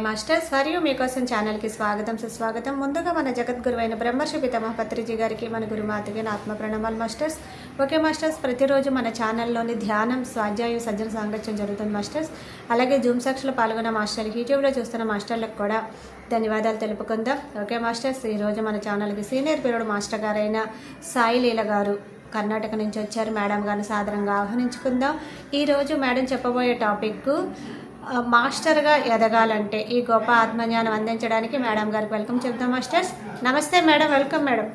Masters మరియు మీకోసం ఛానల్కి స్వాగతం సుస్వాగతం. ముందుగా మన జగద్గురువైన బ్రహ్మర్షి పితామహ పత్రిజీ గారికి, మన గురుమాతకి ఆత్మ ప్రణామాలు మాస్టర్స్. ఓకే మాస్టర్స్, ప్రతిరోజు మన ఛానల్లోని ధ్యానం, స్వాధ్యాయం, సజ్జన సాంగత్యం జరుగుతుంది మాస్టర్స్. అలాగే జూమ్ సాక్షిలో పాల్గొన్న మాస్టర్లకి, యూట్యూబ్లో చూస్తున్న మాస్టర్లకు కూడా ధన్యవాదాలు తెలుపుకుందాం. ఓకే మాస్టర్స్, ఈరోజు మన ఛానల్కి సీనియర్ పీరియడ్ మాస్టర్ గారైన సాయి లీల గారు కర్ణాటక నుంచి వచ్చారు. మేడం గారిని సాదరంగా ఆహ్వానించుకుందాం. ఈరోజు మేడం చెప్పబోయే టాపిక్ మాస్టర్గా ఎదగాలంటే ఈ గొప్ప ఆత్మజ్ఞానం అందించడానికి మేడం గారికి వెల్కమ్ చెప్తాం మాస్టర్స్. నమస్తే మేడం, వెల్కమ్ మేడం.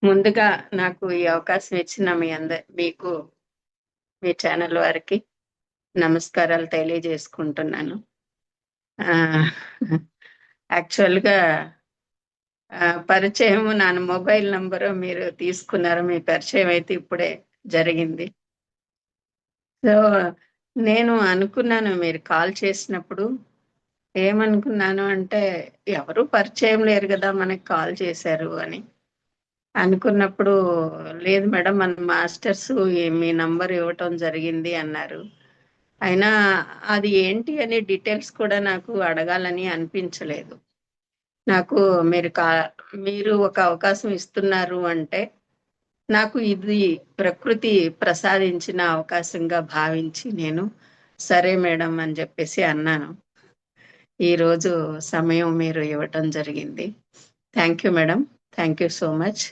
ముందుగా నాకు ఈ అవకాశం ఇచ్చిన మీకు మీ ఛానల్ వారికి నమస్కారాలు తెలియజేసుకుంటున్నాను. యాక్చువల్గా పరిచయం నా మొబైల్ నంబరు మీరు తీసుకున్నారు. మీ పరిచయం అయితే ఇప్పుడే జరిగింది. సో నేను అనుకున్నాను, మీరు కాల్ చేసినప్పుడు ఏమనుకున్నాను అంటే ఎవరు పరిచయం లేరు కదా మనకి కాల్ చేశారు అని అనుకున్నప్పుడు, లేదు మేడం మన మాస్టర్స్ మీ నంబర్ ఇవ్వటం జరిగింది అన్నారు. అయినా అది ఏంటి అని డీటెయిల్స్ కూడా నాకు అడగాలని అనిపించలేదు. నాకు మీరు ఒక అవకాశం ఇస్తున్నారు అంటే నాకు ఇది ప్రకృతి ప్రసాదించిన అవకాశంగా భావించి నేను సరే మేడం అని చెప్పేసి అన్నాను. ఈరోజు సమయం మీరు ఇవ్వటం జరిగింది. Thank you madam, thank you so much.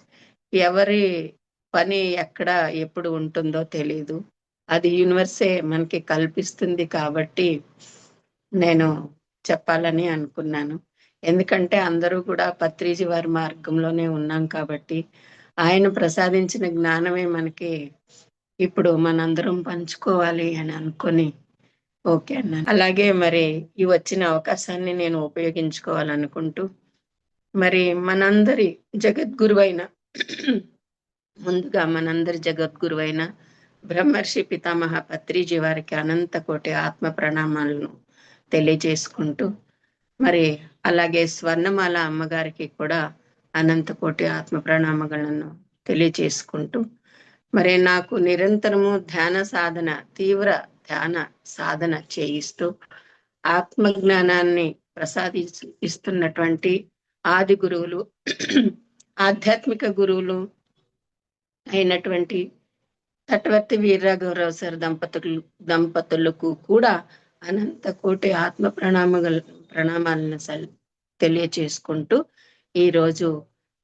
ఎవరి పని ఎక్కడ ఎప్పుడు ఉంటుందో తెలీదు, అది యూనివర్సే మనకి కల్పిస్తుంది కాబట్టి నేను చెప్పాలని అనుకున్నాను. ఎందుకంటే అందరూ కూడా పత్రిజీ వారి మార్గంలోనే ఉన్నాం కాబట్టి ఆయన ప్రసాదించిన జ్ఞానమే మనకి ఇప్పుడు మనందరం పంచుకోవాలి అని అనుకొని ఓకే అన్నాను. అలాగే మరి ఈ వచ్చిన అవకాశాన్ని నేను ఉపయోగించుకోవాలనుకుంటూ మరి మనందరి జగద్గురువైన ముందుగా మనందరి జగద్గురువైన బ్రహ్మర్షి పితామహ పత్రిజీ వారికి అనంత కోటి ఆత్మ ప్రణామాలను తెలియజేసుకుంటూ మరి అలాగే స్వర్ణమాల అమ్మగారికి కూడా అనంత కోటి ఆత్మ ప్రణామಗಳನ್ನು తెలియజేసుకుంటూ మరి నాకు నిరంతరము తీవ్ర ధ్యాన సాధన చేయిస్తూ ఆత్మజ్ఞానాన్ని ఇస్తున్నటువంటి ఆది గురువులు, ఆధ్యాత్మిక గురువులు అయినటువంటి తటవర్తి వీర్రాఘవరావు సార్ దంపతులకు కూడా అనంత కోటి ఆత్మ ప్రణామాలను తెలియచేసుకుంటూ ఈరోజు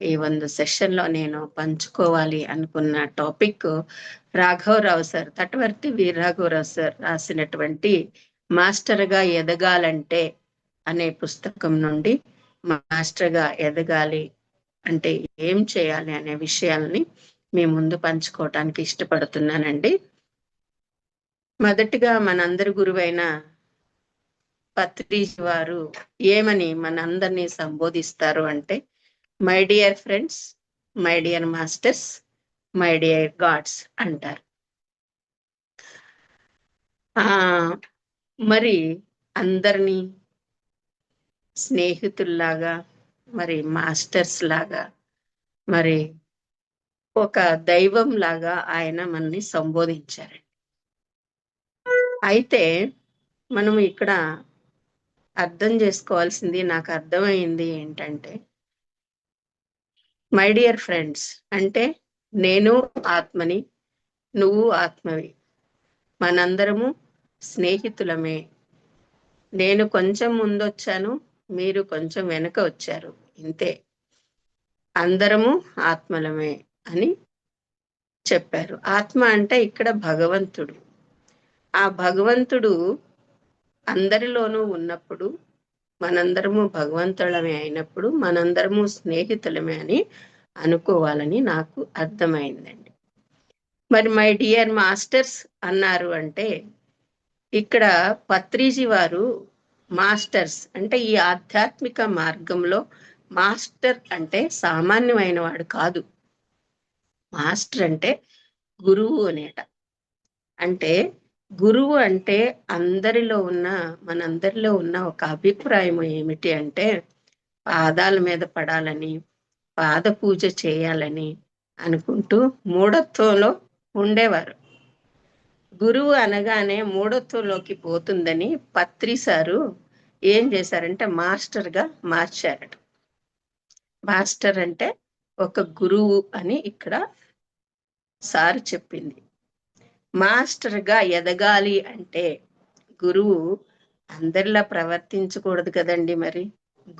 ఈ 100 సెషన్లో నేను పంచుకోవాలి అనుకున్న టాపిక్ రాఘవరావు సార్, తటవర్తి వీర్రాఘవరావు సార్ రాసినటువంటి మాస్టర్గా ఎదగాలంటే అనే పుస్తకం నుండి మాస్టర్గా ఎదగాలి అంటే ఏం చేయాలి అనే విషయాల్ని మీ ముందు పంచుకోవటానికి ఇష్టపడుతున్నానండి. మొదటిగా మనందరి గురువైన పత్రిజీ వారు ఏమని మనందరినీ సంబోధిస్తారు అంటే, my dear friends, my dear masters, my dear God's అంటారు. మరి అందరినీ స్నేహితుల్లాగా, మరి మాస్టర్స్ లాగా, మరి ఒక దైవం లాగా ఆయన మనని సంబోధించారండి. అయితే మనం ఇక్కడ అర్థం చేసుకోవాల్సింది, నాకు అర్థమైంది ఏంటంటే, మై డియర్ ఫ్రెండ్స్ అంటే నేను ఆత్మని, నువ్వు ఆత్మవి, మనందరము స్నేహితులమే. నేను కొంచెం ముందొచ్చాను, మీరు కొంచెం వెనక వచ్చారు, ఇంతే, అందరము ఆత్మలమే అని చెప్పారు. ఆత్మ అంటే ఇక్కడ భగవంతుడు. ఆ భగవంతుడు అందరిలోనూ ఉన్నప్పుడు మనందరము భగవంతులమే అయినప్పుడు మనందరము స్నేహితులమే అని అనుకోవాలని నాకు అర్థమైందండి. మరి మై డియర్ మాస్టర్స్ అన్నారు అంటే ఇక్కడ పత్రిజీ వారు మాస్టర్స్ అంటే ఈ ఆధ్యాత్మిక మార్గంలో మాస్టర్ అంటే సామాన్యమైన వాడు కాదు. మాస్టర్ అంటే గురువు అనేట. అంటే గురువు అంటే మనందరిలో ఉన్న ఒక అభిప్రాయం ఏమిటి అంటే పాదాల మీద పడాలని, పాద పూజ చేయాలని అనుకుంటూ మూఢత్వంలో ఉండేవారు. గురువు అనగానే మూఢత్వంలోకి పోతుందని పత్రి సారు ఏం చేశారంటే మాస్టర్గా మార్చారట. మాస్టర్ అంటే ఒక గురువు అని ఇక్కడ సార్ చెప్పింది. మాస్టర్గా ఎదగాలి అంటే గురువు అందరిలా ప్రవర్తించకూడదు కదండి. మరి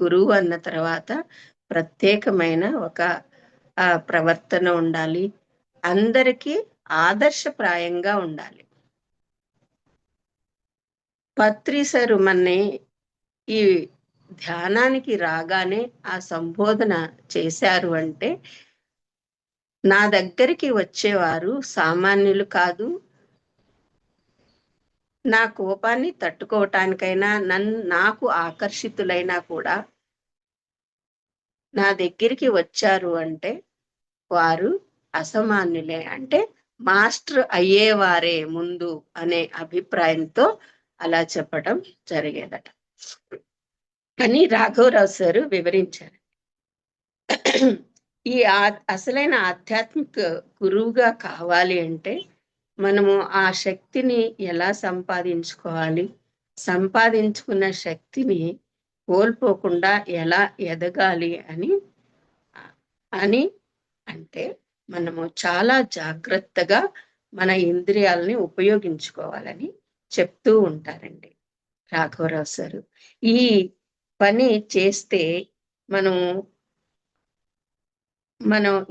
గురువు అన్న తర్వాత ప్రత్యేకమైన ఒక ప్రవర్తన ఉండాలి, అందరికీ ఆదర్శప్రాయంగా ఉండాలి. పత్రి సారు మన్ని ఈ ధ్యానానికి రాగానే ఆ సంబోధన చేశారు అంటే నా దగ్గరికి వచ్చేవారు సామాన్యులు కాదు, నా కోపాన్ని తట్టుకోవటానికైనా నాకు ఆకర్షితులైనా కూడా నా దగ్గరికి వచ్చారు అంటే వారు అసామాన్యులే, అంటే మాస్టర్ అయ్యేవారే ముందు అనే అభిప్రాయంతో అలా చెప్పడం జరిగేదట అని రాఘవరావు సారు వివరించారు. ఈ అసలైన ఆధ్యాత్మిక గురువుగా కావాలి అంటే మనము ఆ శక్తిని ఎలా సంపాదించుకోవాలి, సంపాదించుకున్న శక్తిని కోల్పోకుండా ఎలా ఎదగాలి అని అంటే మనము చాలా జాగ్రత్తగా మన ఇంద్రియాలని ఉపయోగించుకోవాలని చెప్తూ ఉంటారండి రాఘవరావు సారు. ఈ పని చేస్తే మనం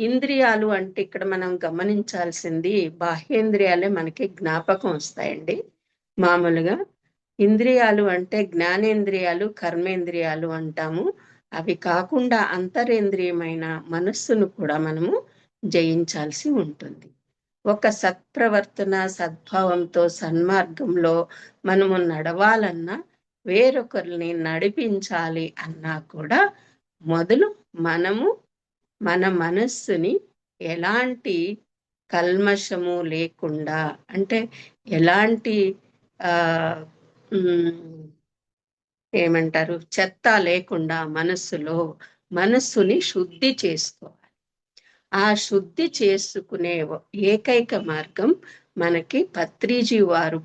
ఇంద్రియాలు అంటే ఇక్కడ మనం గమనించాల్సింది బాహ్యేంద్రియాలే మనకి జ్ఞాపకం వస్తాయండి. మామూలుగా ఇంద్రియాలు అంటే జ్ఞానేంద్రియాలు, కర్మేంద్రియాలు అంటాము. అవి కాకుండా అంతరేంద్రియమైన మనస్సును కూడా మనము జయించాల్సి ఉంటుంది. ఒక సత్ప్రవర్తన, సద్భావంతో సన్మార్గంలో మనము నడవాలన్నా, వేరొకరిని నడిపించాలి అన్నా కూడా మొదలు మనము మన మనస్సుని ఎలాంటి కల్మషము లేకుండా, అంటే ఎలాంటి ఏమంటారు చెత్త లేకుండా మనస్సుని శుద్ధి చేసుకోవాలి. ఆ శుద్ధి చేసుకునే ఏకైక మార్గం మనకి పత్రిజీ వారు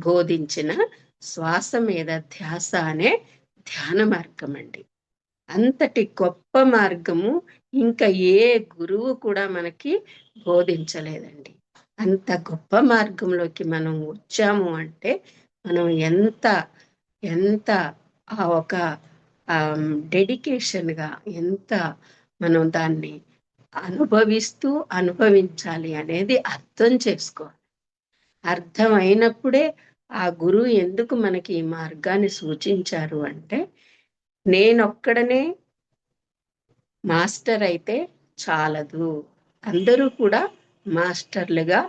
బోధించిన శ్వాస మీద ధ్యాస అనే ధ్యాన మార్గం అండి. అంతటి గొప్ప మార్గము ఇంకా ఏ గురువు కూడా మనకి బోధించలేదండి. అంత గొప్ప మార్గంలోకి మనం వచ్చాము అంటే మనం ఎంత ఒక డెడికేషన్గా ఎంత మనం దాన్ని అనుభవించాలి అనేది అర్థం చేసుకోవాలి. అర్థమైనప్పుడే ఆ గురువు ఎందుకు మనకి ఈ మార్గాన్ని సూచించారు అంటే, నేనొక్కడనే మాస్టర్ అయితే చాలదు, అందరూ కూడా మాస్టర్లుగా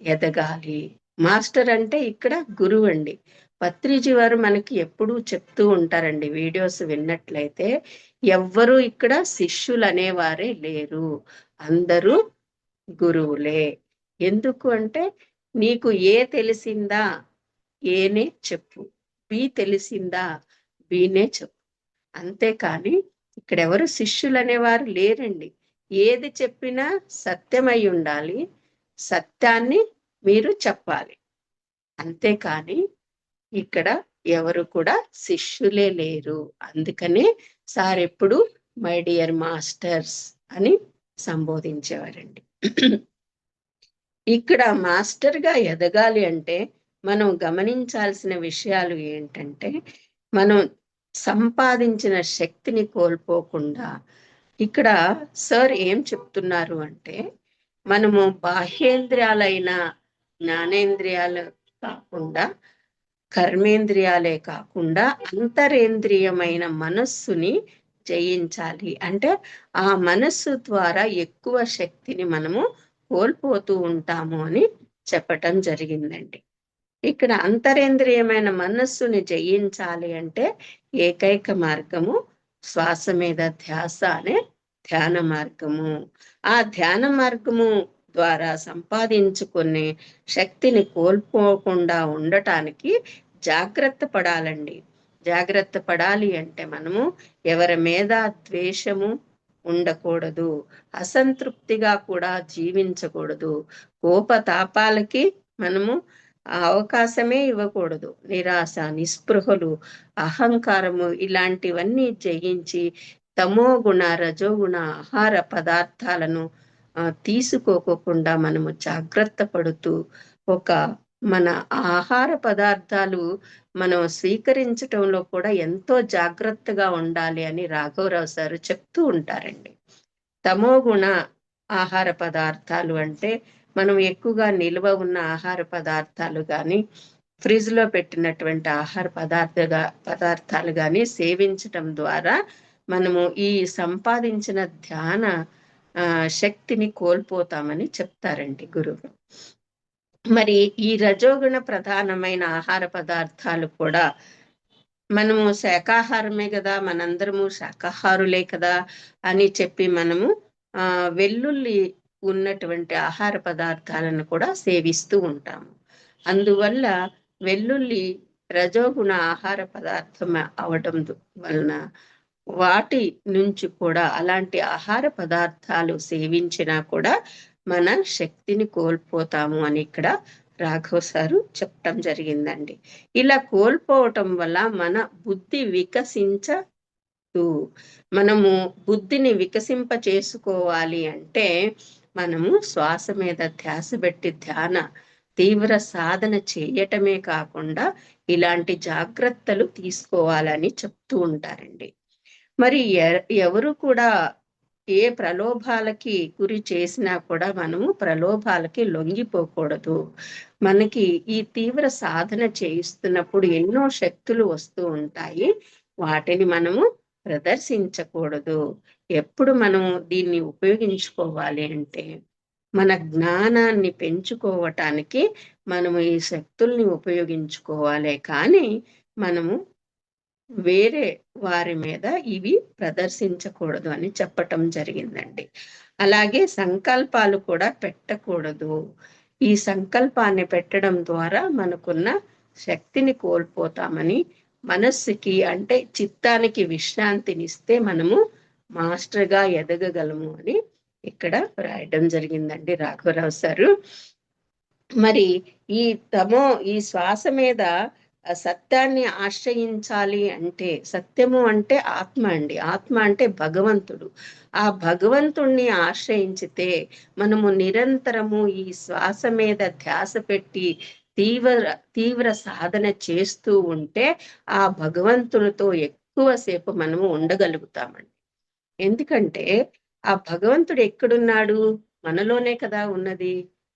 ఎదగాలి. మాస్టర్ అంటే ఇక్కడ గురువు అండి. పత్రిజీ వారు మనకి ఎప్పుడూ చెప్తూ ఉంటారండి, వీడియోస్ విన్నట్లయితే, ఎవ్వరూ ఇక్కడ శిష్యులు అనేవారే లేరు, అందరూ గురువులే. ఎందుకు అంటే నీకు ఏ తెలిసిందా ఏనే చెప్పు, బి తెలిసిందా బీనే చెప్పు. అంతేకాని ఇక్కడ ఎవరు శిష్యులు అనేవారు లేరండి. ఏది చెప్పినా సత్యమై ఉండాలి, సత్యాన్ని మీరు చెప్పాలి. అంతేకాని ఇక్కడ ఎవరు కూడా శిష్యులే లేరు. అందుకనే సార్ ఎప్పుడు మై డియర్ మాస్టర్స్ అని సంబోధించేవారండి. ఇక్కడ మాస్టర్గా ఎదగాలి అంటే మనం గమనించాల్సిన విషయాలు ఏంటంటే, మనం సంపాదించిన శక్తిని కోల్పోకుండా, ఇక్కడ సార్ ఏం చెప్తున్నారు అంటే, మనము బాహ్యేంద్రియాలైన జ్ఞానేంద్రియాలు కాకుండా, కర్మేంద్రియాలే కాకుండా అంతరేంద్రియమైన మనస్సుని జయించాలి. అంటే ఆ మనస్సు ద్వారా ఎక్కువ శక్తిని మనము కోల్పోతూ ఉంటాము అని చెప్పటం జరిగిందండి. ఇక్కడ అంతరేంద్రియమైన మనస్సుని జయించాలి అంటే ఏకైక మార్గము శ్వాస మీద ధ్యాస అనే ధ్యాన మార్గము. ఆ ధ్యాన మార్గము ద్వారా సంపాదించుకునే శక్తిని కోల్పోకుండా ఉండటానికి జాగ్రత్త పడాలండి. జాగ్రత్త పడాలి అంటే మనము ఎవరి మీద ద్వేషము ఉండకూడదు, అసంతృప్తిగా కూడా జీవించకూడదు, కోపతాపాలకి మనము ఆ అవకాశమే ఇవ్వకూడదు. నిరాశ, నిస్పృహలు, అహంకారము ఇలాంటివన్నీ జయించి తమో గుణ, రజోగుణ ఆహార పదార్థాలను తీసుకోకోకుండా మనము జాగ్రత్త పడుతూ ఒక మన ఆహార పదార్థాలు మనం స్వీకరించటంలో కూడా ఎంతో జాగ్రత్తగా ఉండాలి అని రాఘవరావు సారు చెప్తూ ఉంటారండి. తమో గుణ ఆహార పదార్థాలు అంటే మనం ఎక్కువగా నిల్వ ఉన్న ఆహార పదార్థాలు కానీ ఫ్రిడ్జ్ లో పెట్టినటువంటి ఆహార పదార్థాలు కానీ సేవించటం ద్వారా మనము ఈ సంపాదించిన ధ్యాన శక్తిని కోల్పోతామని చెప్తారండి గురువు. మరి ఈ రజోగుణ ప్రధానమైన ఆహార పదార్థాలు కూడా మనము శాకాహారమే కదా, మనందరము శాకాహారులే కదా అని చెప్పి మనము వెల్లుల్లి ఉన్నటువంటి ఆహార పదార్థాలను కూడా సేవిస్తూ ఉంటాము. అందువల్ల వెల్లుల్లి రజోగుణ ఆహార పదార్థం అవటం వలన వాటి నుంచి కూడా అలాంటి ఆహార పదార్థాలు సేవించినా కూడా మన శక్తిని కోల్పోతాము అని ఇక్కడ రాఘవ్ సారు చెప్పటం జరిగిందండి. ఇలా కోల్పోవటం వల్ల మన బుద్ధి వికసించదు. మనము బుద్ధిని వికసింప చేసుకోవాలి అంటే మనము శ్వాస మీద ధ్యాస పెట్టి తీవ్ర సాధన చేయటమే కాకుండా ఇలాంటి జాగ్రత్తలు తీసుకోవాలని చెప్తూ ఉంటారండి. మరి ఎవరు కూడా ఏ ప్రలోభాలకి గురి చేసినా కూడా మనము ప్రలోభాలకి లొంగిపోకూడదు. మనకి ఈ తీవ్ర సాధన చేయిస్తున్నప్పుడు ఎన్నో శక్తులు వస్తూ ఉంటాయి, వాటిని మనము ప్రదర్శించకూడదు. ఎప్పుడు మనం దీన్ని ఉపయోగించుకోవాలి అంటే మన జ్ఞానాన్ని పెంచుకోవటానికి మనము ఈ శక్తుల్ని ఉపయోగించుకోవాలి, కానీ మనము వేరే వారి మీద ఇవి ప్రదర్శించకూడదు అని చెప్పటం జరిగిందండి. అలాగే సంకల్పాలు కూడా పెట్టకూడదు. ఈ సంకల్పాన్ని పెట్టడం ద్వారా మనకున్న శక్తిని కోల్పోతామని, మనస్సుకి అంటే చిత్తానికి విశ్రాంతినిస్తే మనము మాస్టర్గా ఎదగగలము అని ఇక్కడ రాయడం జరిగిందండి రాఘవరావు సారు. మరి ఈ శ్వాస మీద సత్యాన్ని ఆశ్రయించాలి అంటే, సత్యము అంటే ఆత్మ అండి, ఆత్మ అంటే భగవంతుడు. ఆ భగవంతుణ్ణి ఆశ్రయించితే మనము నిరంతరము ఈ శ్వాస మీద ధ్యాస పెట్టి తీవ్ర సాధన చేస్తూ ఉంటే ఆ భగవంతునితో ఎక్కువసేపు మనము ఉండగలుగుతామండి. ఎందుకంటే ఆ భగవంతుడు ఎక్కడున్నాడు? మనలోనే కదా ఉన్నది.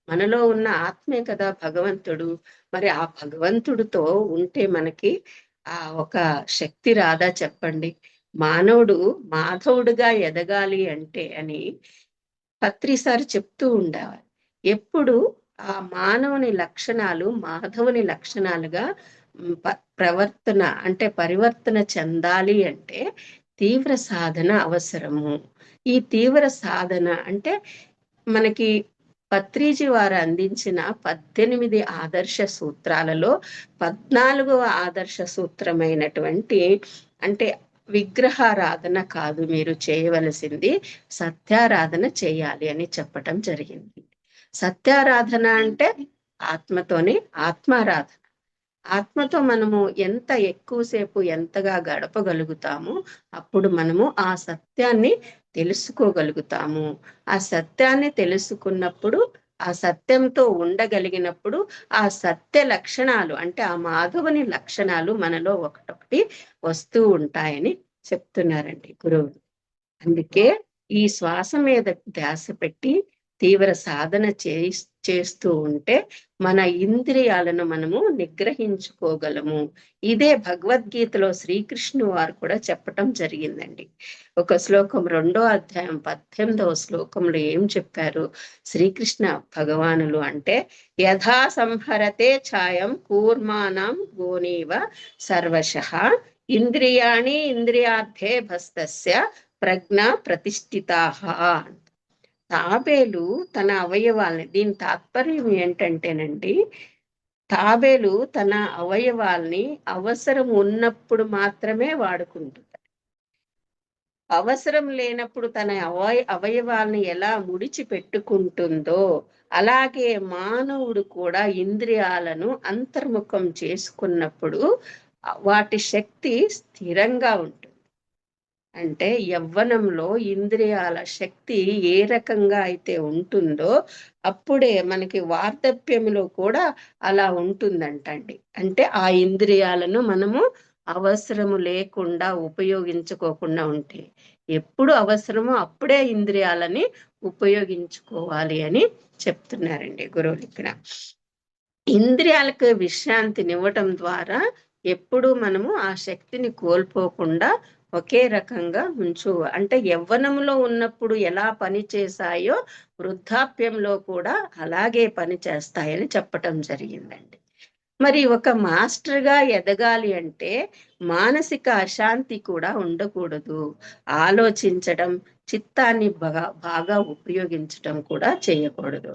మనలో ఉన్న ఆత్మే కదా భగవంతుడు. మరి ఆ భగవంతుడితో ఉంటే మనకి ఒక శక్తి రాదా చెప్పండి? మానవుడు మాధవుడుగా ఎదగాలి అంటే అని పత్రిసారి చెప్తూ ఉండేవారు. ఎప్పుడు ఆ మానవుని లక్షణాలు మాధవుని లక్షణాలుగా పరివర్తన చెందాలి అంటే తీవ్ర సాధన అవసరము. ఈ తీవ్ర సాధన అంటే మనకి పత్రిజీ వారు అందించిన 18 ఆదర్శ సూత్రాలలో 14వ ఆదర్శ సూత్రమైనటువంటి అంటే విగ్రహారాధన కాదు మీరు చేయవలసింది, సత్యారాధన చేయాలి అని చెప్పటం జరిగింది. సత్యారాధన అంటే ఆత్మతోనే ఆత్మారాధన. ఆత్మతో మనము ఎంత ఎక్కువసేపు ఎంతగా గడపగలుగుతామో అప్పుడు మనము ఆ సత్యాన్ని తెలుసుకోగలుగుతాము. ఆ సత్యాన్ని తెలుసుకున్నప్పుడు, ఆ సత్యంతో ఉండగలిగినప్పుడు ఆ సత్య లక్షణాలు అంటే ఆ మాధవుని లక్షణాలు మనలో ఒకటొకటి వస్తూ ఉంటాయని చెప్తున్నారండి గురువు. అందుకే ఈ శ్వాస మీద ధ్యాస పెట్టి తీవ్ర సాధన చేస్తూ ఉంటే మన ఇంద్రియాలను మనము నిగ్రహించుకోగలము. ఇదే భగవద్గీతలో శ్రీకృష్ణు వారు కూడా చెప్పటం జరిగిందండి. ఒక శ్లోకం 2వ అధ్యాయం 18వ శ్లోకంలో ఏం చెప్పారు శ్రీకృష్ణ భగవానులు అంటే, యథా సంహరతే ఛాయం కూర్మానం గోనీవ సర్వశః ఇంద్రియాణి ఇంద్రియార్థే భస్తస్య ప్రజ్ఞ ప్రతిష్ఠితాః. తాబేలు తన అవయవాల్ని, దీని తాత్పర్యం ఏంటంటేనండి, తాబేలు తన అవయవాల్ని అవసరం ఉన్నప్పుడు మాత్రమే వాడుకుంటుంది. అవసరం లేనప్పుడు తన అవయవాల్ని ఎలా ముడిచి పెట్టుకుంటుందో అలాగే మానవుడు కూడా ఇంద్రియాలను అంతర్ముఖం చేసుకున్నప్పుడు వాటి శక్తి స్థిరంగా ఉంటుంది. అంటే యవ్వనంలో ఇంద్రియాల శక్తి ఏ రకంగా అయితే ఉంటుందో అప్పుడే మనకి వార్ధక్యంలో కూడా అలా ఉంటుందంటండి. అంటే ఆ ఇంద్రియాలను మనము అవసరము లేకుండా ఉపయోగించుకోకుండా ఉంటే, ఎప్పుడు అవసరమో అప్పుడే ఇంద్రియాలని ఉపయోగించుకోవాలి అని చెప్తున్నారండి గురువులు ఇక్కడ. ఇంద్రియాలకు విశ్రాంతినివ్వటం ద్వారా ఎప్పుడు మనము ఆ శక్తిని కోల్పోకుండా ఒకే రకంగా అంటే యవ్వనంలో ఉన్నప్పుడు ఎలా పని చేశాయో వృద్ధాప్యంలో కూడా అలాగే పని చేస్తాయని చెప్పటం జరిగిందండి. మరి ఒక మాస్టర్గా ఎదగాలి అంటే మానసిక అశాంతి కూడా ఉండకూడదు. ఆలోచించడం, చిత్తాన్ని బాగా ఉపయోగించడం కూడా చేయకూడదు.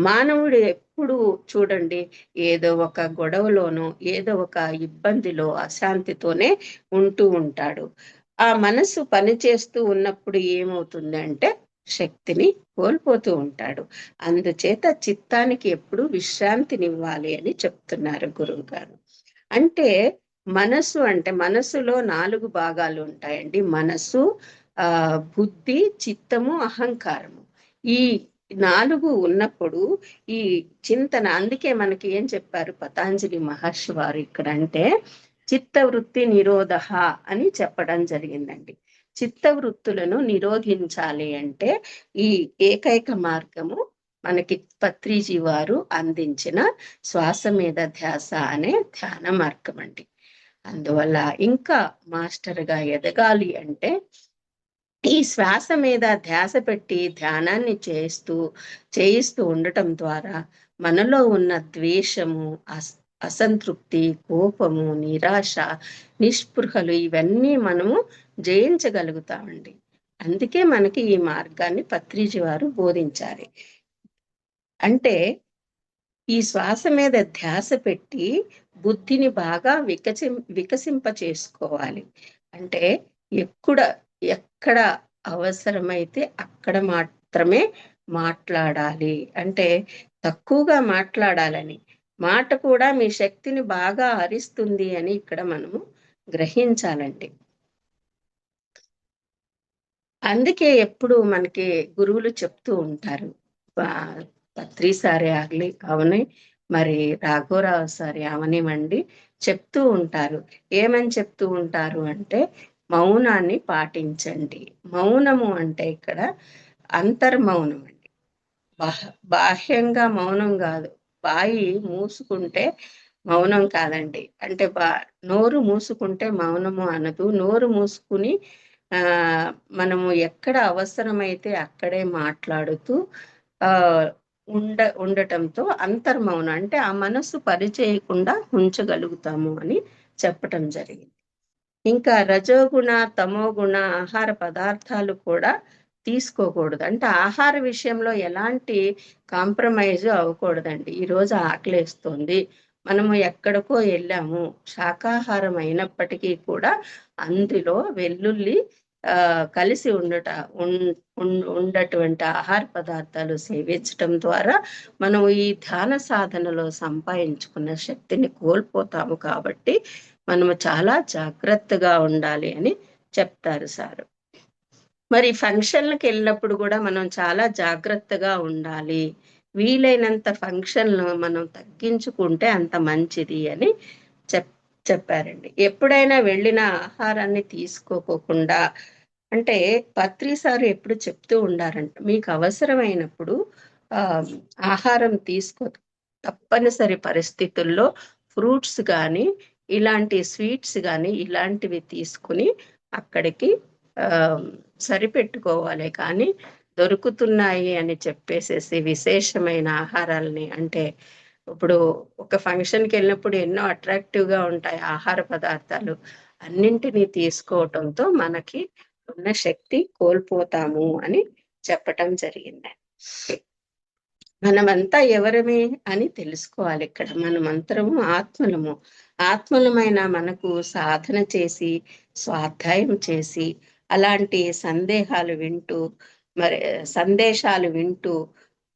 మానవుడు ఎప్పుడు చూడండి ఏదో ఒక గొడవలోనో ఏదో ఒక ఇబ్బందిలో అశాంతితోనే ఉంటూ ఉంటాడు. ఆ మనసు పనిచేస్తూ ఉన్నప్పుడు ఏమవుతుంది అంటే శక్తిని కోల్పోతూ ఉంటాడు. అందుచేత చిత్తానికి ఎప్పుడు విశ్రాంతినివ్వాలి అని చెప్తున్నారు గురువు గారు. అంటే మనసు అంటే మనసులో 4 భాగాలు ఉంటాయండి. మనసు, బుద్ధి, చిత్తము, అహంకారము. ఈ 4 ఉన్నప్పుడు ఈ చింతన, అందుకే మనకి ఏం చెప్పారు పతాంజలి మహర్షి వారు ఇక్కడ అంటే చిత్తవృత్తి నిరోధ అని చెప్పడం జరిగిందండి. చిత్తవృత్తులను నిరోధించాలి అంటే ఈ ఏకైక మార్గము మనకి పత్రిజీ వారు అందించిన శ్వాస మీద ధ్యాస అనే ధ్యాన మార్గం అండి. అందువల్ల ఇంకా మాస్టర్గా ఎదగాలి అంటే ఈ శ్వాస మీద ధ్యాస పెట్టి ధ్యానాన్ని చేయిస్తూ ఉండటం ద్వారా మనలో ఉన్న ద్వేషము, అసంతృప్తి, కోపము, నిరాశ, నిస్పృహలు ఇవన్నీ మనము జయించగలుగుతామండి. అందుకే మనకి ఈ మార్గాన్ని పత్రిజీ వారు బోధించారు. అంటే ఈ శ్వాస మీద ధ్యాస పెట్టి బుద్ధిని బాగా వికసింప చేసుకోవాలి. అంటే ఎక్కడ అవసరమైతే అక్కడ మాత్రమే మాట్లాడాలి. అంటే తక్కువగా మాట్లాడాలని, మాట కూడా మీ శక్తిని బాగా హరిస్తుంది అని ఇక్కడ మనము గ్రహించాలండి. అందుకే ఎప్పుడు మనకి గురువులు చెప్తూ ఉంటారు, పత్రి సారే ಆಗಲಿ అవని మరి రాఘవరావు సారి అవనివ్వండి, చెప్తూ ఉంటారు. ఏమని చెప్తూ ఉంటారు అంటే మౌనాన్ని పాటించండి. మౌనము అంటే ఇక్కడ అంతర్మౌనం అండి. బాహ్యంగా మౌనం కాదు. బాయి మూసుకుంటే మౌనం కాదండి. అంటే నోరు మూసుకుంటే మౌనము అనదు. నోరు మూసుకుని మనము ఎక్కడ అవసరమైతే అక్కడే మాట్లాడుతూ ఉండటంతో అంతర్మౌనం అంటే ఆ మనసు పరిచేయకుండా ఉంచగలుగుతాము అని చెప్పటం జరిగింది. ఇంకా రజోగుణ, తమోగుణ ఆహార పదార్థాలు కూడా తీసుకోకూడదు. అంటే ఆహార విషయంలో ఎలాంటి కాంప్రమైజ్ అవ్వకూడదండి. ఈరోజు ఆకలేస్తుంది, మనము ఎక్కడికో వెళ్ళాము, శాకాహారం అయినప్పటికీ కూడా అందులో వెల్లుల్లి కలిసి ఉండటువంటి ఆహార పదార్థాలు సేవించటం ద్వారా మనం ఈ ధ్యాన సాధనలో సంపాదించుకున్న శక్తిని కోల్పోతాము. కాబట్టి మనము చాలా జాగ్రత్తగా ఉండాలి అని చెప్తారు సారు. మరి ఫంక్షన్లకు వెళ్ళినప్పుడు కూడా మనం చాలా జాగ్రత్తగా ఉండాలి. వీలైనంత ఫంక్షన్లు మనం తగ్గించుకుంటే అంత మంచిది అని చెప్పారండి. ఎప్పుడైనా వెళ్ళిన ఆహారాన్ని తీసుకోకుండా, అంటే పత్రి సారు ఎప్పుడు చెప్తూ ఉండారంట, మీకు అవసరమైనప్పుడు ఆహారం తప్పనిసరి పరిస్థితుల్లో ఫ్రూట్స్ కానీ ఇలాంటి స్వీట్స్ కానీ ఇలాంటివి తీసుకుని అక్కడికి సరిపెట్టుకోవాలి. కానీ దొరుకుతున్నాయి అని చెప్పేసేసి విశేషమైన ఆహారాలని, అంటే ఇప్పుడు ఒక ఫంక్షన్కి వెళ్ళినప్పుడు ఎన్నో అట్రాక్టివ్గా ఉంటాయి ఆహార పదార్థాలు, అన్నింటినీ తీసుకోవటంతో మనకి ఉన్న శక్తి కోల్పోతాము అని చెప్పటం జరిగింది. మనమంతా ఎవరమే అని తెలుసుకోవాలి. ఇక్కడ మనమంతరము ఆత్మలమైన మనకు సాధన చేసి స్వాధ్యాయం చేసి అలాంటి సందేశాలు వింటూ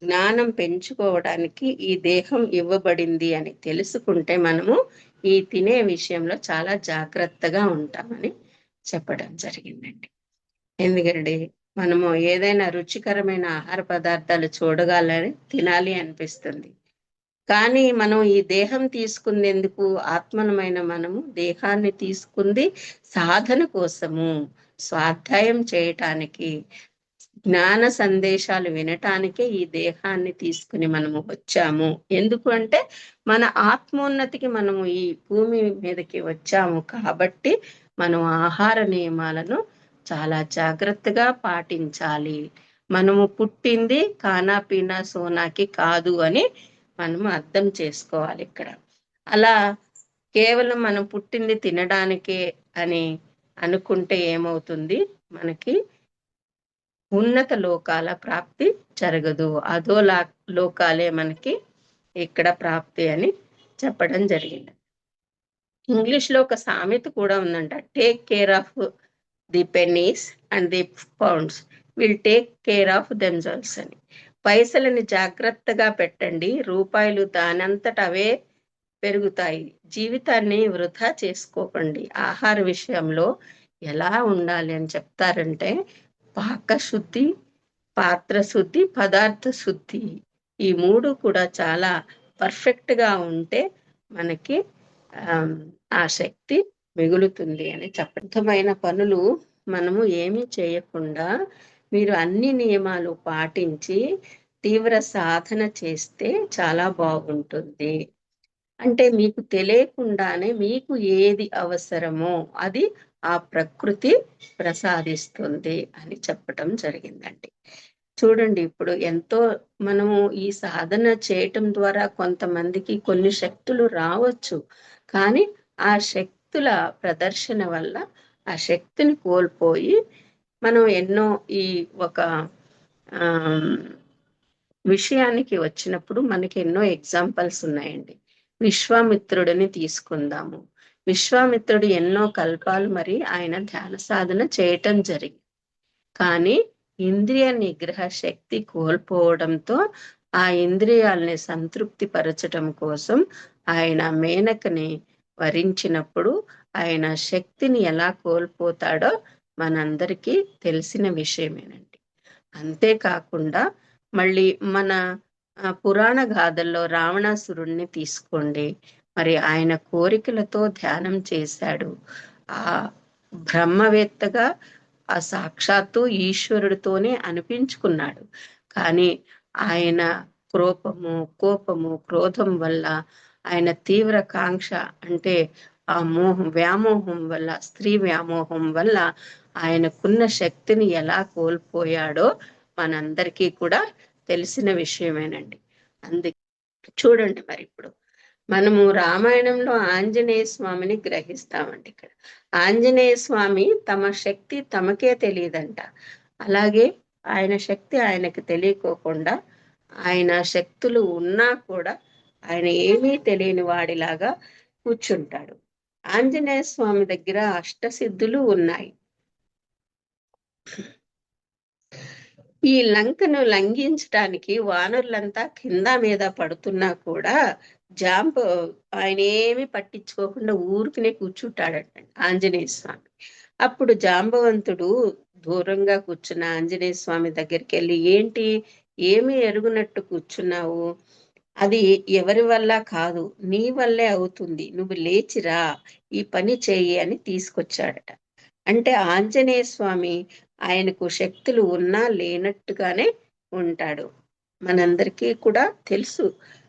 జ్ఞానం పెంచుకోవడానికి ఈ దేహం ఇవ్వబడింది అని తెలుసుకుంటే మనము ఈ తినే విషయంలో చాలా జాగ్రత్తగా ఉంటామని చెప్పడం జరిగిందండి. ఎందుకంటే మనము ఏదైనా రుచికరమైన ఆహార పదార్థాలు చూడగాలని తినాలి అనిపిస్తుంది. కానీ మనం ఈ దేహం తీసుకునేందుకు ఆత్మనమైన మనము దేహాన్ని తీసుకుంది సాధన కోసము, స్వాధ్యాయం చేయటానికి, జ్ఞాన సందేశాలు వినటానికే ఈ దేహాన్ని తీసుకుని మనము వచ్చాము. ఎందుకు అంటే మన ఆత్మోన్నతికి మనము ఈ భూమి మీదకి వచ్చాము కాబట్టి మనం ఆహార నియమాలను చాలా జాగ్రత్తగా పాటించాలి. మనము పుట్టింది ఖానా పీనా సోనాకి కాదు అని మనము అర్థం చేసుకోవాలి ఇక్కడ. అలా కేవలం మనం పుట్టింది తినడానికే అని అనుకుంటే ఏమవుతుంది, మనకి ఉన్నత లోకాల ప్రాప్తి జరగదు. అధో లోకాలే మనకి ఇక్కడ ప్రాప్తి అని చెప్పడం జరిగింది. ఇంగ్లీష్ లో ఒక సామెత కూడా ఉందంట, take care of the pennies and the pounds will take care of themselves అని. పైసలని జాగ్రత్తగా పెట్టండి, రూపాయలు దానంతట అవే పెరుగుతాయి. జీవితాన్ని వృధా చేసుకోకండి. ఆహార విషయంలో ఎలా ఉండాలి అని చెప్తారంటే, పాకశుద్ధి, పాత్ర శుద్ధి, పదార్థ శుద్ధి, ఈ మూడు కూడా చాలా పర్ఫెక్ట్ గా ఉంటే మనకి ఆ శక్తి మిగులుతుంది అని చెప్పమైన పనులు మనము ఏమీ చేయకుండా మీరు అన్ని నియమాలు పాటించి తీవ్ర సాధన చేస్తే చాలా బాగుంటుంది. అంటే మీకు తెలియకుండానే మీకు ఏది అవసరమో అది ఆ ప్రకృతి ప్రసాదిస్తుంది అని చెప్పటం జరిగిందండి. చూడండి, ఇప్పుడు ఎంతో మనము ఈ సాధన చేయటం ద్వారా కొంతమందికి కొన్ని శక్తులు రావచ్చు, కానీ ఆ శక్తుల ప్రదర్శన వల్ల ఆ శక్తిని కోల్పోయి మనం ఎన్నో ఈ ఒక విషయానికి వచ్చినప్పుడు మనకి ఎన్నో ఎగ్జాంపుల్స్ ఉన్నాయండి. విశ్వామిత్రుడిని తీసుకుందాము. విశ్వామిత్రుడు ఎన్నో కల్పాలు మరి ఆయన ధ్యాన సాధన చేయటం జరిగింది. కానీ ఇంద్రియ నిగ్రహ శక్తి కోల్పోవడంతో ఆ ఇంద్రియాలని సంతృప్తి పరచటం కోసం ఆయన మేనకని వరించినప్పుడు ఆయన శక్తిని ఎలా కోల్పోతాడో మనందరికీ తెలిసిన విషయమేనండి. అంతేకాకుండా మళ్ళీ మన పురాణ గాథల్లో రావణాసురుణ్ణి తీసుకోండి. మరి ఆయన కోరికలతో ధ్యానం చేశాడు. ఆ బ్రహ్మవేత్తగా ఆ సాక్షాత్తు ఈశ్వరుడితోనే అనిపించుకున్నాడు. కానీ ఆయన కోపము, క్రోధం వల్ల, ఆయన తీవ్ర కాంక్ష అంటే ఆ వ్యామోహం వల్ల, స్త్రీ వ్యామోహం వల్ల ఆయనకున్న శక్తిని ఎలా కోల్పోయాడో మనందరికీ కూడా తెలిసిన విషయమేనండి. అందుకే చూడండి, మరి ఇప్పుడు మనము రామాయణంలో ఆంజనేయ స్వామిని గ్రహిస్తామండి. ఇక్కడ ఆంజనేయ స్వామి తమ శక్తి తమకే తెలియదంట. అలాగే ఆయన శక్తి ఆయనకు తెలియకోకుండా ఆయన శక్తులు ఉన్నా కూడా ఆయన ఏమీ తెలియని వాడిలాగా కూర్చుంటాడు. ఆంజనేయ స్వామి దగ్గర అష్టసిద్ధులు ఉన్నాయి. ఈ లంకను లంఘించడానికి వానరులంతా కింద మీద పడుతున్నా కూడా ఆయన ఏమి పట్టించుకోకుండా ఊరికినే కూర్చుంటాడట ఆంజనేయ స్వామి. అప్పుడు జాంబవంతుడు దూరంగా కూర్చున్న ఆంజనేయ స్వామి దగ్గరికి వెళ్ళి, ఏంటి ఏమి ఎరుగునట్టు కూర్చున్నావు, అది ఎవరి వల్ల కాదు, నీ వల్లే అవుతుంది, నువ్వు లేచిరా, ఈ పని చెయ్యి అని తీసుకొచ్చాడట. అంటే ఆంజనేయ స్వామి ఆయనకు శక్తులు ఉన్నా లేనట్టుగానే ఉంటాడు. మనందరికీ కూడా తెలుసు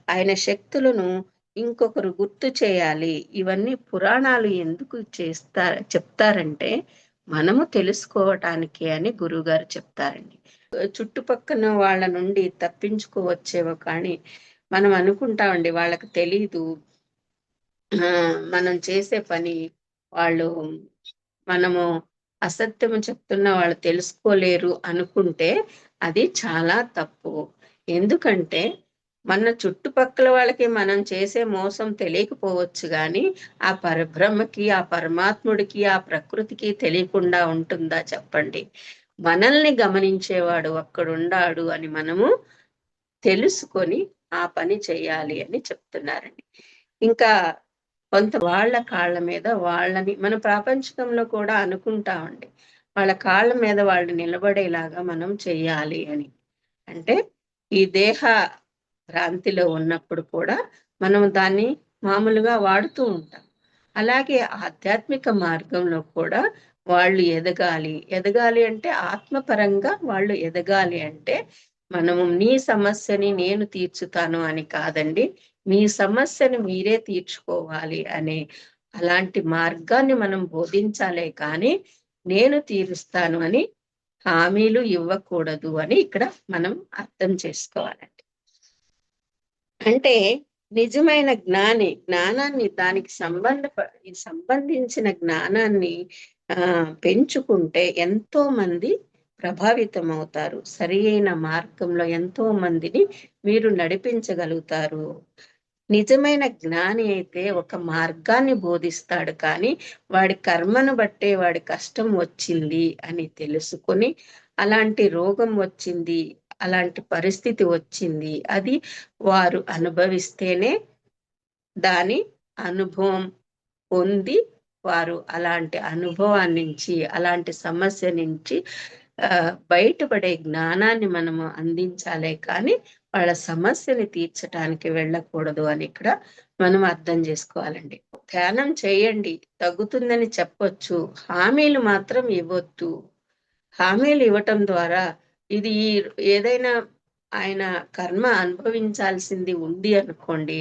ఆయన శక్తులను ఇంకొకరు గుర్తు చేయాలి. ఇవన్నీ పురాణాలు ఎందుకు చెప్తారంటే మనము తెలుసుకోవటానికి అని గురువుగారు చెప్తారండి. చుట్టుపక్కన వాళ్ళ నుండి తప్పించుకోవచ్చేవో కానీ మనం అనుకుంటామండి వాళ్ళకి తెలీదు మనం చేసే పని, వాళ్ళు మనము అసత్యము చెప్తున్న వాళ్ళు తెలుసుకోలేరు అనుకుంటే అది చాలా తప్పు. ఎందుకంటే మన చుట్టుపక్కల వాళ్ళకి మనం చేసే మోసం తెలియకపోవచ్చు, కానీ ఆ పరబ్రహ్మకి, ఆ పరమాత్ముడికి, ఆ ప్రకృతికి తెలియకుండా ఉంటుందా చెప్పండి? మనల్ని గమనించేవాడు అక్కడుండాడు అని మనము తెలుసుకొని ఆ పని చేయాలి అని చెప్తున్నారండి. ఇంకా కొంత వాళ్ళ కాళ్ళ మీద వాళ్ళని మన ప్రాపంచికంలో కూడా అనుకుంటామండి, వాళ్ళ కాళ్ళ మీద వాళ్ళు నిలబడేలాగా మనం చెయ్యాలి అని. అంటే ఈ దేహ భ్రాంతిలో ఉన్నప్పుడు కూడా మనం దాన్ని మామూలుగా వాడుతూ ఉంటాం. అలాగే ఆధ్యాత్మిక మార్గంలో కూడా వాళ్ళు ఎదగాలి. ఎదగాలి అంటే ఆత్మపరంగా వాళ్ళు ఎదగాలి అంటే మనము నీ సమస్యని నేను తీర్చుతాను అని కాదండి, మీ సమస్యను మీరే తీర్చుకోవాలి అనే అలాంటి మార్గాన్ని మనం బోధించాలే కానీ నేను తీరుస్తాను అని హామీలు ఇవ్వకూడదు అని ఇక్కడ మనం అర్థం చేసుకోవాలండి. అంటే నిజమైన జ్ఞానాన్ని దానికి సంబంధించిన జ్ఞానాన్ని పెంచుకుంటే ఎంతో మంది ప్రభావితం అవుతారు. సరి అయిన మార్గంలో ఎంతో మందిని మీరు నడిపించగలుగుతారు. నిజమైన జ్ఞాని అయితే ఒక మార్గాన్ని బోధిస్తాడు, కానీ వాడి కర్మను బట్టే వాడి కష్టం వచ్చింది అని తెలుసుకొని, అలాంటి రోగం వచ్చింది, అలాంటి పరిస్థితి వచ్చింది, అది వారు అనుభవిస్తేనే దాని అనుభవం పొంది వారు అలాంటి అనుభవాన్ని నుంచి అలాంటి సమస్య నుంచి బయటపడే జ్ఞానాన్ని మనము అందించాలే కానీ వాళ్ళ సమస్యని తీర్చడానికి వెళ్ళకూడదు అని ఇక్కడ మనం అర్థం చేసుకోవాలండి. ధ్యానం చేయండి, తగ్గుతుందని చెప్పొచ్చు, హామీలు మాత్రం ఇవ్వద్దు. హామీలు ఇవ్వటం ద్వారా ఇది ఏదైనా ఆయన కర్మ అనుభవించాల్సింది ఉంది అనుకోండి,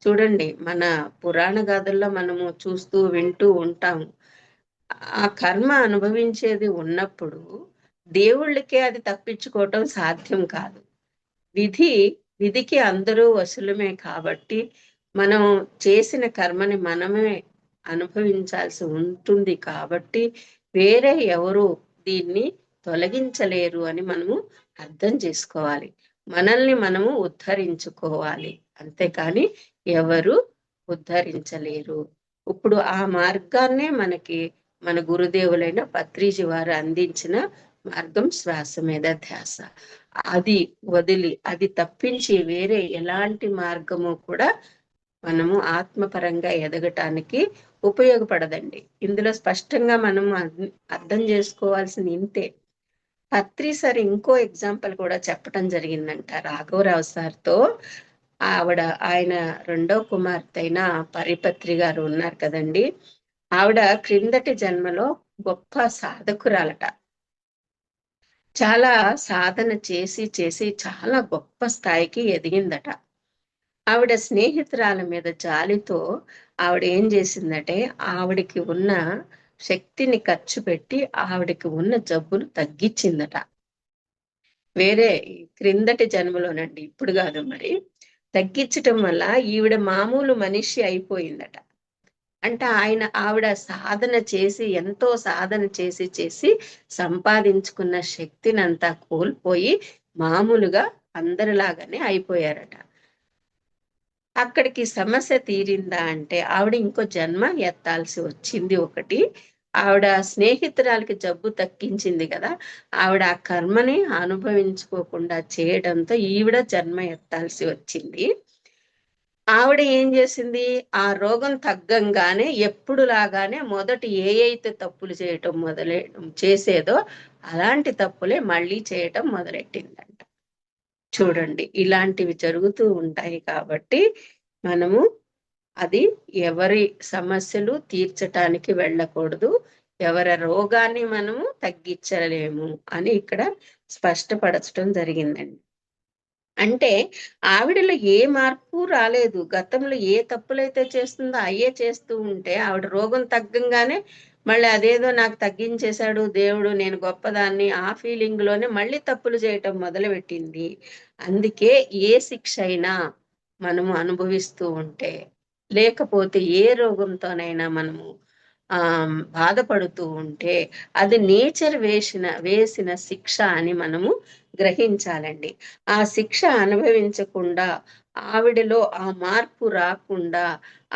చూడండి మన పురాణ గాథల్లో మనము చూస్తూ వింటూ ఉంటాము, ఆ కర్మ అనుభవించేది ఉన్నప్పుడు దేవుళ్ళకే అది తప్పించుకోవటం సాధ్యం కాదు. విధికి అందరూ వశులమే కాబట్టి మనం చేసిన కర్మని మనమే అనుభవించాల్సి ఉంటుంది కాబట్టి వేరే ఎవరు దీన్ని తొలగించలేరు అని మనము అర్థం చేసుకోవాలి. మనల్ని మనము ఉద్ధరించుకోవాలి, అంతేకాని ఎవరు ఉద్ధరించలేరు. ఇప్పుడు ఆ మార్గాన్నే మనకి మన గురుదేవులైన పత్రిజీ వారు అందించిన మార్గం శ్వాస మీద ధ్యాస. అది వదిలి అది తప్పించి వేరే ఎలాంటి మార్గము కూడా మనము ఆత్మపరంగా ఎదగటానికి ఉపయోగపడదండి. ఇందులో స్పష్టంగా మనం అర్థం చేసుకోవాల్సింది ఇంతే. పత్రి సార్ ఇంకో ఎగ్జాంపుల్ కూడా చెప్పడం జరిగిందంట రాఘవరావు సార్తో. ఆయన రెండో కుమార్తె అయిన పరిపత్రి గారు ఉన్నారు కదండి, ఆవిడ క్రిందటి జన్మలో గొప్ప సాధకురాలట. చాలా సాధన చేసి చేసి చాలా గొప్ప స్థాయికి ఎదిగిందట. ఆవిడ స్నేహితురాల మీద జాలితో ఆవిడ ఏం చేసిందంటే ఆవిడకి ఉన్న శక్తిని ఖర్చు పెట్టి ఆవిడకి ఉన్న జబ్బులు తగ్గించిందట. వేరే క్రిందటి జన్మలోనండి, ఇప్పుడు కాదు. మరి తగ్గించటం వల్ల ఈవిడ మామూలు మనిషి అయిపోయిందట. అంటే ఆవిడ సాధన చేసి ఎంతో సాధన చేసి చేసి సంపాదించుకున్న శక్తిని అంతా కోల్పోయి మామూలుగా అందరిలాగానే అయిపోయారట. అక్కడికి సమస్య తీరిందా అంటే ఆవిడ ఇంకో జన్మ ఎత్తాల్సి వచ్చింది. ఒకటి, ఆవిడ స్నేహితురాలకి జబ్బు తగ్గించింది కదా, ఆవిడ ఆ కర్మని అనుభవించుకోకుండా చేయడంతో ఈవిడ జన్మ ఎత్తాల్సి వచ్చింది. ఆవిడ ఏం చేసింది, ఆ రోగం తగ్గంగానే ఎప్పుడు లాగానే మొదటి అయితే తప్పులు చేయటం చేసేదో అలాంటి తప్పులే మళ్ళీ చేయటం మొదలెట్టిందంట. చూడండి, ఇలాంటివి జరుగుతూ ఉంటాయి కాబట్టి మనము అది ఎవరి సమస్యలు తీర్చటానికి వెళ్ళకూడదు, ఎవరి రోగాన్ని మనము తగ్గించలేము అని ఇక్కడ స్పష్టపరచడం జరిగిందండి. అంటే ఆవిడలో ఏ మార్పు రాలేదు. గతంలో ఏ తప్పులైతే చేస్తుందో అయ్యే చేస్తూ ఉంటే ఆవిడ రోగం తగ్గంగానే మళ్ళీ అదేదో నాకు తగ్గించేశాడు దేవుడు, నేను గొప్పదాన్ని, ఆ ఫీలింగ్ లోనే మళ్ళీ తప్పులు చేయటం మొదలుపెట్టింది. అందుకే ఏ శిక్ష అయినా మనము అనుభవిస్తూ ఉంటే, లేకపోతే ఏ రోగంతోనైనా మనము బాధపడుతూ ఉంటే అది నేచర్ వేసిన శిక్ష అని మనము గ్రహించాలండి. ఆ శిక్ష అనుభవించకుండా, ఆవిడలో ఆ మార్పు రాకుండా,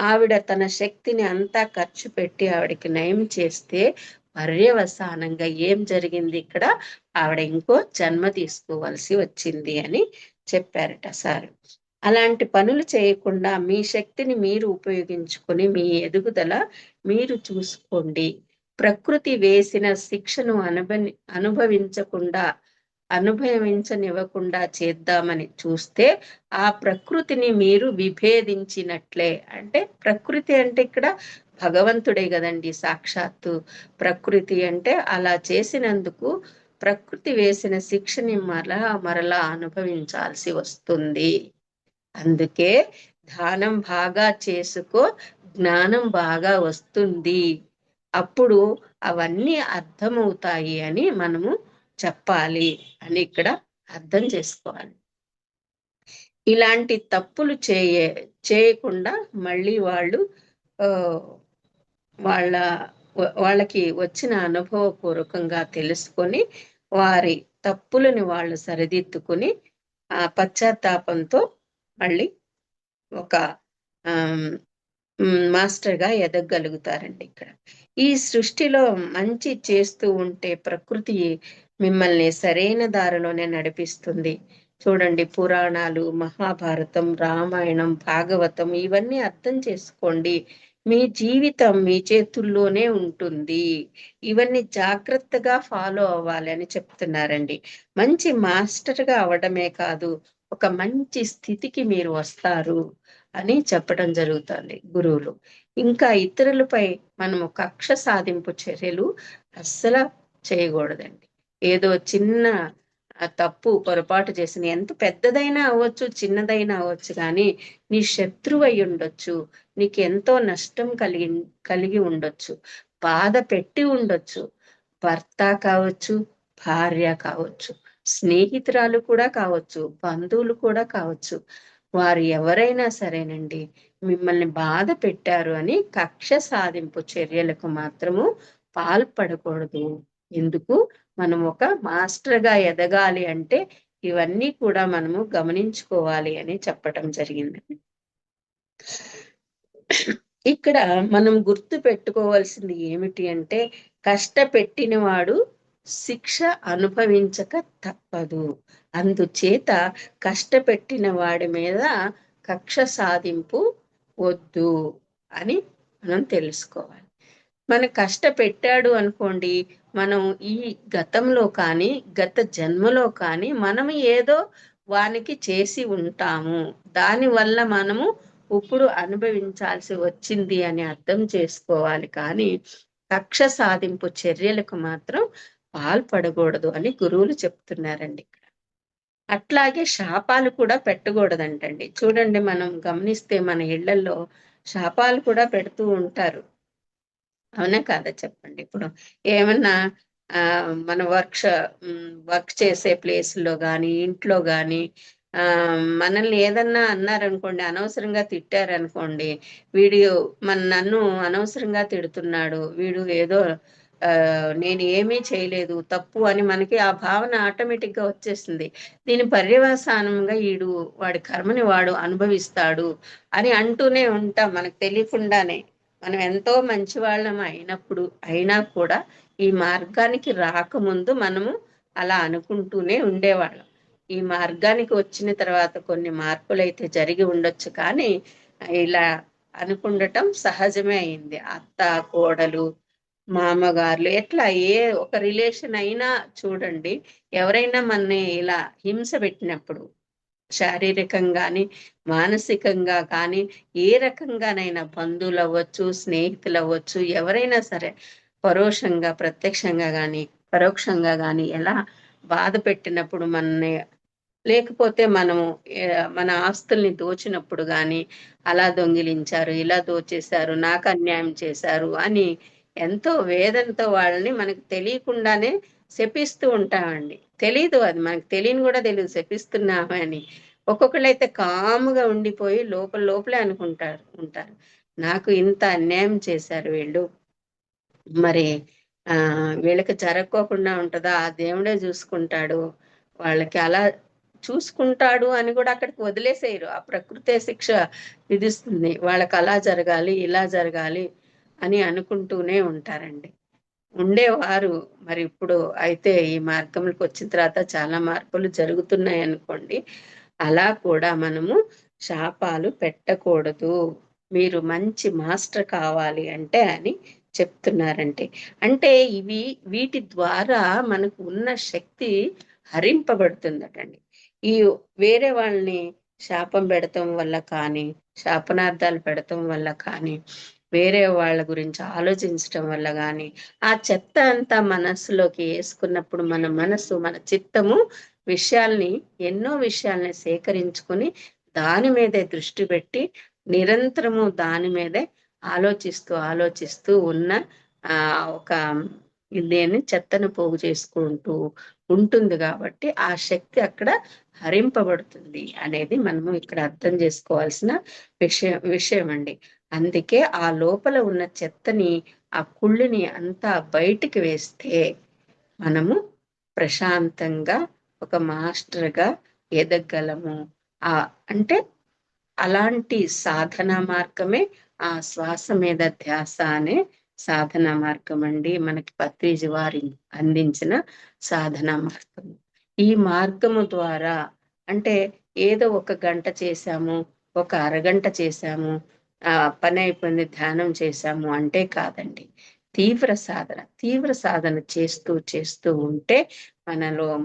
ఆవిడ తన శక్తిని అంతా ఖర్చు పెట్టి ఆవిడకి నయం చేస్తే పర్యవసానంగా ఏం జరిగింది, ఇక్కడ ఆవిడ ఇంకో జన్మ తీసుకోవాల్సి వచ్చింది అని చెప్పారట సార్. అలాంటి పనులు చేయకుండా మీ శక్తిని మీరు ఉపయోగించుకొని మీ ఎదుగుదల మీరు చూసుకోండి. ప్రకృతి వేసిన శిక్షను అనుభవించకుండా అనుభవించనివ్వకుండా చేద్దామని చూస్తే ఆ ప్రకృతిని మీరు విభేదించినట్లే. అంటే ప్రకృతి అంటే ఇక్కడ భగవంతుడే కదండి సాక్షాత్తు. ప్రకృతి అంటే అలా చేసినందుకు ప్రకృతి వేసిన శిక్షని మరలా అనుభవించాల్సి వస్తుంది. అందుకే ధ్యానం బాగా చేసుకో, జ్ఞానం బాగా వస్తుంది. అప్పుడు అవన్నీ అర్థమవుతాయి అని మనము చెప్పాలి అని ఇక్కడ అర్థం చేసుకోవాలి. ఇలాంటి తప్పులు చేయకుండా మళ్ళీ వాళ్ళు వాళ్ళకి వచ్చిన అనుభవపూర్వకంగా తెలుసుకొని వారి తప్పులను వాళ్ళు సరిదిద్దుకుని ఆ పశ్చాత్తాపంతో మళ్ళీ ఒక మాస్టర్గా ఎదగలుగుతారండి. ఇక్కడ ఈ సృష్టిలో మంచి చేస్తూ ఉంటే ప్రకృతి మిమ్మల్ని సరైన దారిలోనే నడిపిస్తుంది. చూడండి, పురాణాలు, మహాభారతం, రామాయణం, భాగవతం ఇవన్నీ అర్థం చేసుకోండి. మీ జీవితం మీ చేతుల్లోనే ఉంటుంది. ఇవన్నీ జాగ్రత్తగా ఫాలో అవ్వాలి అని చెప్తున్నారండి. మంచి మాస్టర్గా అవడమే కాదు, ఒక మంచి స్థితికి మీరు వస్తారు అని చెప్పడం జరుగుతుంది గురువులు. ఇంకా ఇతరులపై మనము కక్ష సాధింపు చర్యలు అస్సలు చేయకూడదండి. ఏదో చిన్న తప్పు పొరపాటు చేసిన, ఎంత పెద్దదైనా అవ్వచ్చు చిన్నదైనా అవ్వచ్చు, కానీ నీ శత్రువు అయి ఉండొచ్చు, నీకు ఎంతో నష్టం కలిగి ఉండొచ్చు, బాధ పెట్టి ఉండొచ్చు. భర్త కావచ్చు, భార్య కావచ్చు, స్నేహితురాలు కూడా కావచ్చు, బంధువులు కూడా కావచ్చు. వారు ఎవరైనా సరేనండి, మిమ్మల్ని బాధ పెట్టారు అని కక్ష సాధింపు చర్యలకు మాత్రము పాల్పడకూడదు. ఎందుకు? మనం ఒక మాస్టర్గా ఎదగాలి అంటే ఇవన్నీ కూడా మనము గమనించుకోవాలి అని చెప్పటం జరిగింది. ఇక్కడ మనం గుర్తు పెట్టుకోవాల్సింది ఏమిటి అంటే, కష్టపెట్టిన వాడు శిక్ష అనుభవించక తప్పదు. అందుచేత కష్టపెట్టిన వాడి మీద కక్ష సాధింపు వద్దు అని మనం తెలుసుకోవాలి. మన కష్టపెట్టాడు అనుకోండి, మనం ఈ గతంలో కానీ గత జన్మలో కానీ మనం ఏదో వానికి చేసి ఉంటాము. దానివల్ల మనము ఇప్పుడు అనుభవించాల్సి వచ్చింది అని అర్థం చేసుకోవాలి. కానీ కక్ష సాధింపు చర్యలకు మాత్రం పాల్పడకూడదు అని గురువులు చెప్తున్నారండి. అట్లాగే శాపాలు కూడా పెట్టకూడదంటండి. చూడండి, మనం గమనిస్తే మన ఇళ్లలో శాపాలు కూడా పెడుతూ ఉంటారు. అవునా కాదా చెప్పండి? ఇప్పుడు ఏమన్నా మన వర్క్ చేసే ప్లేస్లో కానీ ఇంట్లో కానీ మనల్ని ఏదన్నా అన్నారనుకోండి, అనవసరంగా తిట్టారనుకోండి, నన్ను అనవసరంగా తిడుతున్నాడు, వీడు ఏదో నేను ఏమీ చేయలేదు తప్పు అని మనకి ఆ భావన ఆటోమేటిక్గా వచ్చేస్తుంది. దీని పర్యవసానంగా వాడి కర్మని వాడు అనుభవిస్తాడు అని అంటూనే ఉంటాం మనకు తెలియకుండానే. మనం ఎంతో మంచి వాళ్ళం అయినా కూడా ఈ మార్గానికి రాకముందు మనము అలా అనుకుంటూనే ఉండేవాళ్ళం. ఈ మార్గానికి వచ్చిన తర్వాత కొన్ని మార్పులు అయితే జరిగి ఉండొచ్చు, కానీ ఇలా అనుకుండటం సహజమే అయింది. అత్త, కోడలు, మామగారులు, ఎట్లా ఏ ఒక రిలేషన్ అయినా చూడండి, ఎవరైనా మనని ఇలా హింస పెట్టినప్పుడు శారీరకంగాని మానసికంగా కానీ ఏ రకంగానైనా బంధువులు అవ్వచ్చు, స్నేహితులు అవ్వచ్చు, ఎవరైనా సరే పరోక్షంగా ప్రత్యక్షంగా కానీ పరోక్షంగా కానీ ఎలా బాధ పెట్టినప్పుడు లేకపోతే మనము మన ఆస్తుల్ని దోచినప్పుడు కానీ అలా దొంగిలించారు, ఇలా దోచేశారు, నాకు అన్యాయం చేశారు అని ఎంతో వేదనతో వాళ్ళని మనకు తెలియకుండానే శపిస్తూ ఉంటామండి. తెలీదు, అది మనకు తెలియని కూడా తెలియదు శపిస్తున్నామని. ఒక్కొక్కళ్ళైతే కాముగా ఉండిపోయి లోపలే ఉంటారు, నాకు ఇంత అన్యాయం చేశారు వీళ్ళు, మరి వీళ్ళకి జరగకోకుండా ఉంటుందా, ఆ దేవుడే చూసుకుంటాడు, వాళ్ళకి అలా చూసుకుంటాడు అని కూడా అక్కడికి వదిలేసేయరు. ఆ ప్రకృతే శిక్ష విధిస్తుంది, వాళ్ళకి అలా జరగాలి ఇలా జరగాలి అని అనుకుంటూనే ఉంటారండి. ఉండేవారు. మరి ఇప్పుడు అయితే ఈ మార్గంలోకి వచ్చిన తర్వాత చాలా మార్పులు జరుగుతున్నాయి అనుకోండి. అలా కూడా మనము శాపాలు పెట్టకూడదు. మీరు మంచి మాస్టర్ కావాలి అంటే అని చెప్తున్నారంటే, అంటే వీటి ద్వారా మనకు ఉన్న శక్తి హరింపబడుతుందటండి. ఈ వేరే వాళ్ళని శాపం పెడతాం వల్ల కానీ, శాపనార్థాలు పెడతాం వల్ల కానీ, వేరే వాళ్ళ గురించి ఆలోచించటం వల్ల కానీ, ఆ చెత్త అంతా మనస్సులోకి వేసుకున్నప్పుడు మన మనసు, మన చిత్తము ఎన్నో విషయాల్ని సేకరించుకుని దాని మీదే దృష్టి పెట్టి నిరంతరము దాని మీదే ఆలోచిస్తూ ఉన్న ఒక దేన్ని చెత్తను పోగు చేసుకుంటూ ఉంటుంది కాబట్టి ఆ శక్తి అక్కడ హరింపబడుతుంది అనేది మనము ఇక్కడ అర్థం చేసుకోవాల్సిన విషయం అండి. అందుకే ఆ లోపల ఉన్న చెత్తని, ఆ కుళ్ళిని అంతా బయటికి వేస్తే మనము ప్రశాంతంగా ఒక మాస్టర్గా ఎదగలము. అంటే అలాంటి సాధన మార్గమే ఆ శ్వాస మీద ధ్యాస అనే సాధన మార్గం అండి. మనకి పత్రిజీ వారి అందించిన సాధన మార్గం. ఈ మార్గము ద్వారా అంటే ఏదో ఒక గంట చేశాము, ఒక అరగంట చేశాము, పని అయిపోయింది ధ్యానం చేశాము అంటే కాదండి. తీవ్ర సాధన చేస్తూ ఉంటే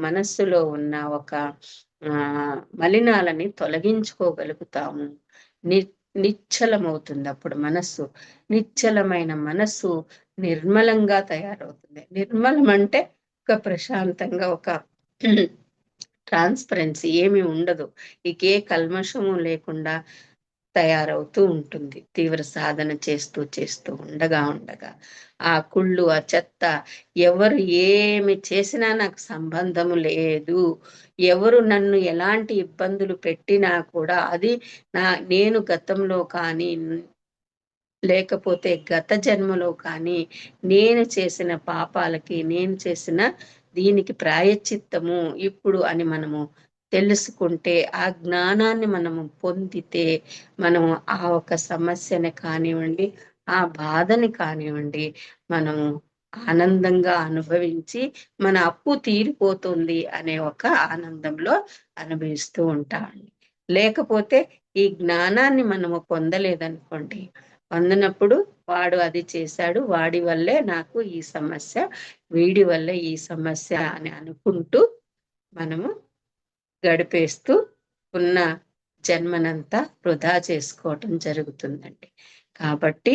మనస్సులో ఉన్న ఒక మలినాలని తొలగించుకోగలుగుతాము. నిశ్చలమవుతుంది అప్పుడు మనస్సు. నిశ్చలమైన మనస్సు నిర్మలంగా తయారవుతుంది. నిర్మలం అంటే ఒక ప్రశాంతంగా, ఒక ట్రాన్స్పరెన్సీ ఏమీ ఉండదు. ఏ కల్మషము లేకుండా తయారవుతూ ఉంటుంది. తీవ్ర సాధన చేస్తూ ఉండగా ఆ కుళ్ళు, ఆ చెత్త ఎవరు ఏమి చేసినా నాకు సంబంధము లేదు, ఎవరు నన్ను ఎలాంటి ఇబ్బందులు పెట్టినా కూడా అది నేను గతంలో కానీ లేకపోతే గత జన్మలో కానీ నేను చేసిన పాపాలకి, నేను చేసిన దీనికి ప్రాయశ్చిత్తము ఇప్పుడు అని మనము తెలుసుకుంటే, ఆ జ్ఞానాన్ని మనము పొందితే, మనము ఆ ఒక సమస్యని కానివ్వండి, ఆ బాధని కానివ్వండి, మనము ఆనందంగా అనుభవించి మన అప్పు తీరిపోతుంది అనే ఒక ఆనందంలో అనుభవిస్తూ ఉంటామండి. లేకపోతే ఈ జ్ఞానాన్ని మనము పొందలేదనుకోండి, పొందినప్పుడు వాడు అది చేశాడు, వాడి వల్లే నాకు ఈ సమస్య, వీడి వల్లే ఈ సమస్య అని అనుకుంటూ మనము గడిపేస్తూ ఉన్న జన్మనంతా వృధా చేసుకోవటం జరుగుతుందండి. కాబట్టి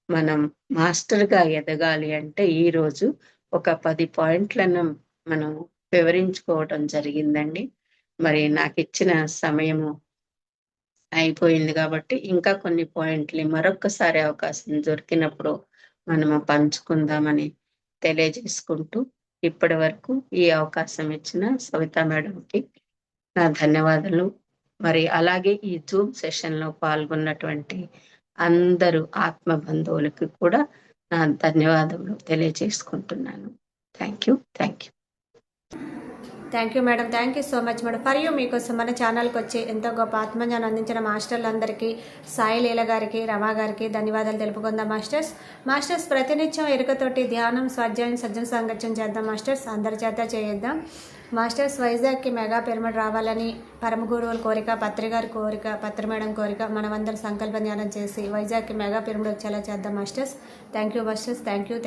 మనం మాస్టర్గా ఎదగాలి అంటే ఈరోజు ఒక 10 పాయింట్లను మనం వివరించుకోవటం జరిగిందండి. మరి నాకు ఇచ్చిన సమయము అయిపోయింది కాబట్టి ఇంకా కొన్ని పాయింట్లు మరొక్కసారి అవకాశం దొరికినప్పుడు మనము పంచుకుందామని తెలియజేసుకుంటూ, ఇప్పటి వరకు ఈ అవకాశం ఇచ్చిన సవితా మేడంకి నా ధన్యవాదాలు. మరి అలాగే ఈ జూమ్ సెషన్లో పాల్గొన్నటువంటి అందరూ ఆత్మ బంధువులకి కూడా నా ధన్యవాదములు తెలియజేసుకుంటున్నాను. Thank you. Thank you madam. Thank you so much madam. For you మీకోసం మన ఛానల్కి వచ్చి ఎంతో గొప్ప ఆత్మజ్ఞానం అందించిన మాస్టర్లందరికీ, సాయి లీల గారికి, రమా గారికి ధన్యవాదాలు తెలుపుకుందాం మాస్టర్స్ ప్రతినిత్యం ఎరుకతోటి ధ్యానం, స్వాధ్యాయం, సజ్జన సాంగత్యం చేద్దాం మాస్టర్స్. అందరి చేత చేద్దాం మాస్టర్స్. వైజాగ్కి మెగా పిరమిడ్ రావాలని పరమ గురువుల కోరిక, పత్రి గారి కోరిక, పత్రి మేడం కోరిక, మనమందరం సంకల్ప ధ్యానం చేసి వైజాగ్కి మెగా పిరమిడ్ వచ్చేలా చేద్దాం masters. Thank you masters. Thank you.